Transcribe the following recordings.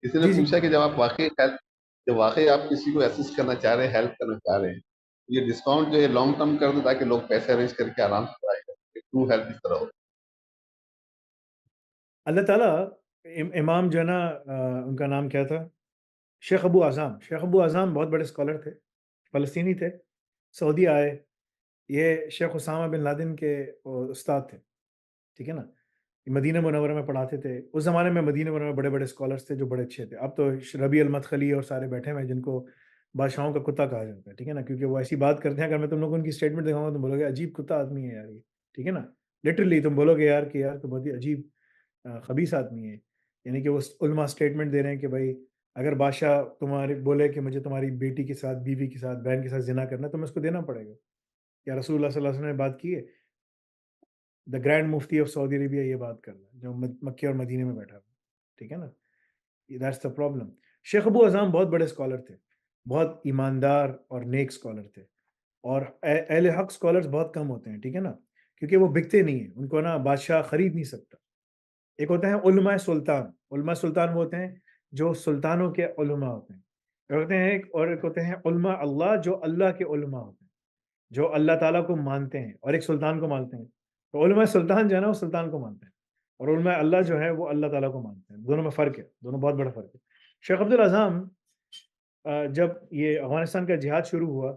کسی نے جی جی پوچھا کہ جب واقعی آپ کسی کو اسسٹ کرنا چاہ رہے ہیں، ہیلپ کرنا چاہ رہے ہیں، یہ ڈسکاؤنٹ جو ہے لانگ ٹرم کر دو تاکہ لوگ پیسے ارینج کر کے آرام سے پڑھائی کریں، ٹرو ہیلپ اس طرح ہو۔ اللہ تعالیٰ امام جو ہے نا ان کا نام کیا تھا، شیخ ابو اعظم. شیخ ابو اعظم بہت بڑے اسکالر تھے، فلسطینی تھے، سعودی آئے. یہ شیخ اسامہ بن لادن کے استاد تھے، ٹھیک ہے نا. یہ مدینہ منورہ میں پڑھاتے تھے. اس زمانے میں مدینہ منورہ میں بڑے بڑے اسکالرس تھے جو بڑے اچھے تھے. اب تو ربیع المدخلی اور سارے بیٹھے ہوئے ہیں جن کو بادشاہوں کا کتا کہا جاتا ہے، ٹھیک ہے نا، کیونکہ وہ ایسی بات کرتے ہیں. اگر میں تم لوگوں کو ان کی اسٹیٹمنٹ دکھاؤں گا تم بولو گے عجیب کتا آدمی ہے یار یہ، ٹھیک ہے نا. لٹرلی تم بولو گے یار کہ یار تو بہت ہی عجیب خبیث آدمی ہے. یعنی کہ وہ علماء اسٹیٹمنٹ دے رہے ہیں کہ بھائی اگر بادشاہ تمہارے بولے کہ مجھے تمہاری بیٹی کے ساتھ، بیوی کے ساتھ، بہن کے ساتھ زنا کرنا ہے تو میں اس کو دینا پڑے گا. کیا رسول اللہ صلی اللہ علیہ وسلم نے بات کی ہے؟ دا گرینڈ مفتی آف سعودی عربیہ یہ بات کر رہا ہے جو مکے اور مدینے میں بیٹھا ہوا، ٹھیک ہے نا. That's the problem. شیخ ابو اعظم بہت بڑے اسکالر تھے، بہت ایماندار اور نیک اسکالر تھے. اور اہل حق اسکالرس بہت کم ہوتے ہیں، ٹھیک ہے نا، کیونکہ وہ بکتے نہیں ہیں، ان کو نا بادشاہ خرید نہیں سکتا. ایک ہوتے ہیں علماء سلطان. علماء سلطان وہ ہوتے ہیں جو سلطانوں کے علماء ہوتے ہیں. ایک ہوتے ہیں علماء اللہ، جو اللہ کے علماء ہوتے ہیں، جو اللہ تعالیٰ کو مانتے ہیں اور ایک سلطان کو مانتے ہیں. تو علماء سلطان جو ہے نا وہ سلطان کو مانتے ہیں، اور علماء اللہ جو ہے وہ اللہ تعالیٰ کو مانتے ہیں. دونوں میں فرق ہے، دونوں بہت بڑا فرق ہے. شیخ عبد العظام جب یہ افغانستان کا جہاد شروع ہوا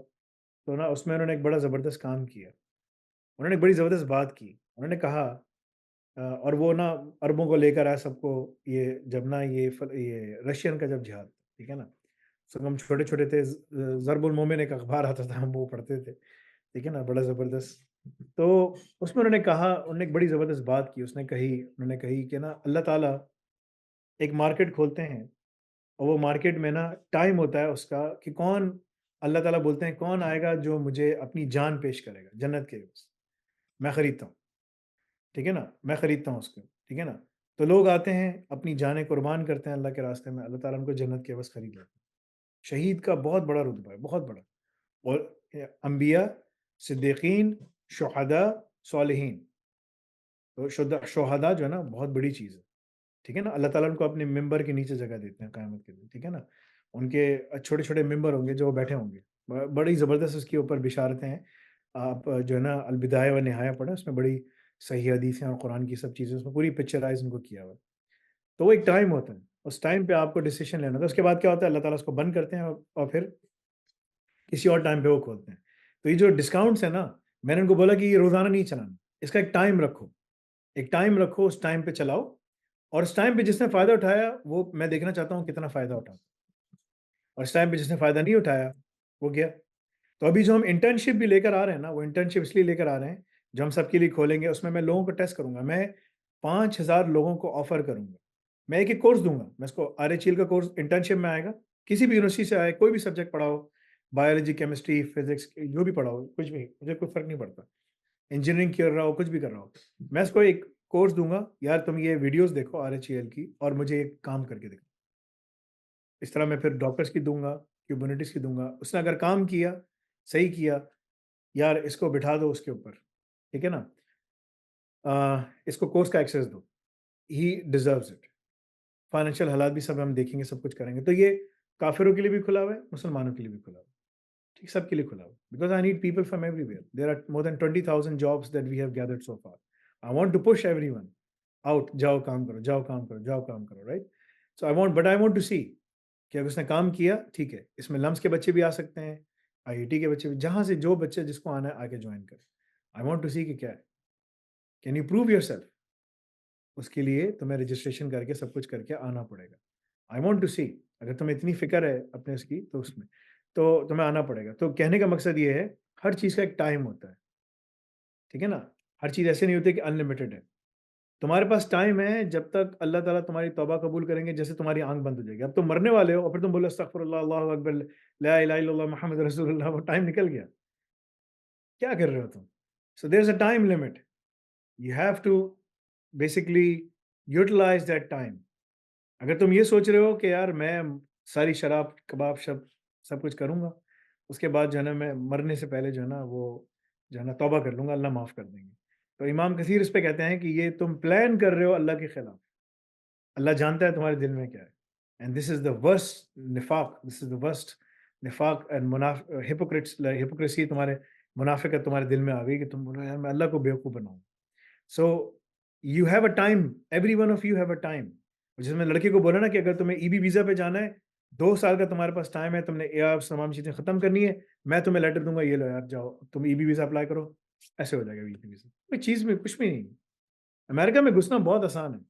تو نا اس میں انہوں نے ایک بڑا زبردست کام کیا. انہوں نے ایک بڑی زبردست بات کی. انہوں نے کہا اور وہ نا عربوں کو لے کر آیا سب کو. یہ جب نا یہ رشین کا جب جہاد، ٹھیک ہے نا، سب ہم چھوٹے چھوٹے تھے. ضرب المومن ایک اخبار آتا تھا، ہم وہ پڑھتے تھے، ٹھیک ہے نا، بڑا زبردست. تو اس میں انہوں نے کہا، انہوں نے ایک بڑی زبردست بات کی. انہوں نے کہی کہ نا اللہ تعالیٰ ایک مارکیٹ کھولتے ہیں اور وہ مارکیٹ میں نا ٹائم ہوتا ہے اس کا کہ کون، اللہ تعالیٰ بولتے ہیں کون آئے گا جو مجھے اپنی جان پیش کرے گا جنت کے عوض، میں خریدتا ہوں، ٹھیک ہے نا، میں خریدتا ہوں اس کو، ٹھیک ہے نا. تو لوگ آتے ہیں اپنی جانیں قربان کرتے ہیں اللہ کے راستے میں، اللہ تعالیٰ ان کو جنت کے عوض خرید لیتے ہیں. شہید کا بہت بڑا رتبہ ہے، بہت بڑا. اور انبیاء، صدیقین، شہداء، صالحین. تو شہداء جو ہے نا بہت بڑی چیز ہے، ٹھیک ہے نا. اللہ تعالیٰ ان کو اپنے ممبر کے نیچے جگہ دیتے ہیں قیامت کے دن، ٹھیک ہے نا. ان کے چھوٹے چھوٹے ممبر ہوں گے جو وہ بیٹھے ہوں گے. بڑی زبردست اس کے اوپر بشارتیں ہیں. آپ جو ہے نا البدایہ و نہایہ پڑھیں، اس میں بڑی صحیح حدیثیں اور قرآن کی سب چیزیں اس میں پوری پکچرائز ان کو کیا ہوا ہے. تو وہ ایک ٹائم ہوتا ہے، اس ٹائم پہ آپ کو ڈیسیشن لینا ہوتا ہے. اس کے بعد کیا ہوتا ہے، اللہ تعالیٰ اس کو بند کرتے ہیں اور پھر کسی اور ٹائم پہ وہ کھولتے ہیں. تو یہ جو ڈسکاؤنٹس ہیں نا، میں نے ان کو بولا کہ یہ روزانہ نہیں چلانا، اس کا ایک ٹائم رکھو. ایک ٹائم رکھو، اس ٹائم پہ چلاؤ، اور اس ٹائم پہ جس نے فائدہ اٹھایا وہ میں دیکھنا چاہتا ہوں کتنا فائدہ اٹھاتا ہے، اور اس ٹائم پہ جس نے فائدہ نہیں اٹھایا وہ گیا. تو ابھی جو ہم انٹرنشپ بھی لے کر آ رہے ہیں نا، وہ انٹرنشپ اس لیے لے کر آ رہے ہیں جو ہم سب کے لیے کھولیں گے. اس میں لوگوں کو ٹیسٹ کروں گا. میں 5,000 لوگوں کو آفر کروں گا. میں ایک کورس دوں گا. میں اس کو RHL کا کورس انٹرنشپ میں آئے گا. کسی بھی یونیورسٹی سے آئے، کوئی بھی سبجیکٹ پڑھاؤ، بایولوجی، کیمسٹری، فزکس، جو بھی پڑھاؤ، کچھ بھی، مجھے کوئی فرق نہیں پڑتا. انجینئرنگ کر رہا ہو، کچھ بھی کر رہا ہو، میں اس کو ایک کورس دوں گا. یار تم یہ ویڈیوز دیکھو RHL کی اور مجھے ایک کام کر کے دکھاؤ. اس طرح میں پھر ڈاکٹرس کی دوں گا، کیوبرنیٹس کی دوں گا. اس نے اگر کام کیا، صحیح کیا، یار اس کو بٹھا دو اس کے اوپر، ٹھیک ہے نا. اس کو کورس کا ایکسیس دو، ہی ڈیزروز اٹ. فائنینشیل حالات بھی سب ہم دیکھیں گے، سب کچھ کریں گے. تو یہ کافروں کے لیے بھی کھلا ہوا ہے، مسلمانوں کے لیے بھی کھلا ہوا ہے، ٹھیک، سب کے لیے کھلا ہوا ہے. Because I need people from everywhere. There are more than 20,000 jobs that we have gathered so far. I want to push everyone out. جاؤ کام کرو، جاؤ کام کرو، جاؤ کام کرو، right. So I want to see کہ اگر اس نے کام کیا، ٹھیک ہے، اس میں لمس کے بچے بھی آ سکتے ہیں، IIT کے بچے بھی، جہاں سے جو بچے جس کو آنا ہے آ کے جوائن کرے. آئی وانٹ ٹو سی کہ کیا ہے، can you prove yourself. اس کے لیے تمہیں رجسٹریشن کر کے سب کچھ کر کے آنا پڑے گا. آئی وانٹ ٹو سی. اگر تمہیں اتنی فکر ہے اپنے اس کی تو اس میں تو تمہیں آنا پڑے گا. تو کہنے کا مقصد یہ ہے، ہر چیز کا ایک ٹائم ہوتا ہے، ٹھیک ہے نا. ہر چیز ایسے نہیں ہوتی کہ انلمیٹڈ ہے. تمہارے پاس ٹائم ہے جب تک اللہ تعالیٰ تمہاری توبہ قبول کریں گے، جیسے تمہاری آنکھ بند ہو جائے گی. اب تم مرنے والے ہو اور پھر تم بولو استغفر اللہ، اللہ اکبر، لا الہ الا اللہ محمد رسول اللہ. وہ ٹائم نکل گیا، کیا کر رہے ہو تم؟ So there is a time limit. You have to basically utilize that time. اگر تم یہ سوچ رہے ہو کہ یار میں ساری شراب کباب سب کچھ کروں گا، اس کے بعد جو ہے نا میں مرنے سے پہلے جو ہے نا وہ جو ہے نا توبہ کر لوں گا، اللہ معاف کر دیں گے. تو امام کثیر اس پہ کہتے ہیں کہ یہ تم پلان کر رہے ہو اللہ کے خلاف. اللہ جانتا ہے تمہارے دل میں کیا ہے. And this is the worst nifaq, this is the worst nifaq and hypocrisy تمہارے منافقت تمہارے دل میں آ گئی کہ تم بولو یار میں اللہ کو بیوقوف بناؤں. So you have a time, every one of you have a time. جس میں لڑکے کو بولا نا کہ اگر تمہیں ای بی ویزا پہ جانا ہے 2 سال کا تمہارے پاس ٹائم ہے, تم نے تمام چیزیں ختم کرنی ہے, میں تمہیں لیٹر دوں گا, یہ لو یار جاؤ تم ای بی ویزا اپلائی کرو, ایسے ہو جائے گا ای بی ویزا. کوئی چیز میں کچھ بھی نہیں. امریکہ میں گھسنا بہت آسان ہے,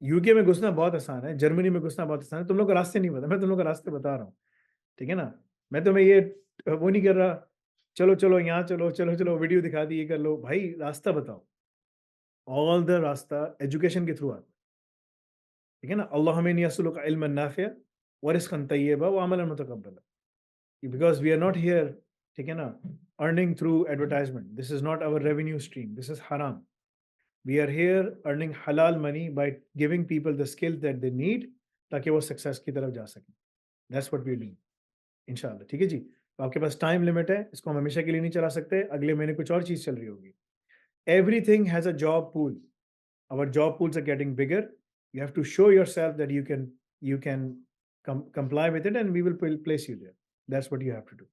یو کے میں گھسنا بہت آسان ہے, جرمنی میں گھسنا بہت آسان ہے. تم لوگ کو راستے نہیں پتا, میں تم لوگ کو راستے بتا رہا ہوں, ٹھیک ہے نا. میں تمہیں یہ وہ نہیں کر رہا چلو چلو یہاں چلو چلو چلو ویڈیو دکھا دی یہ کر لو. بھائی راستہ بتاؤ. آل دا راستہ ایجوکیشن کے تھرو آتا ہے, ٹھیک ہے نا. اللہم انی اسألک علما نافعا ورزقا طیبا وعملا متقبلا. Because we are not here, ٹھیک ہے نا, earning through advertisement. This is not our revenue stream. This is haram. We are here earning halal money by giving people the skills that they need تاکہ وہ success کی طرف جا سکیں. That's what we are doing. انشاءاللہ, ٹھیک ہے جی. تو آپ کے پاس ٹائم لمٹ ہے, اس کو ہم ہمیشہ کے لیے نہیں چلا سکتے, اگلے مہینے کچھ اور چیز چل رہی ہوگی. Everything has a job pool. Our job pools are getting bigger. You have to show yourself that you can comply with it and we will place you there. That's what you have to do.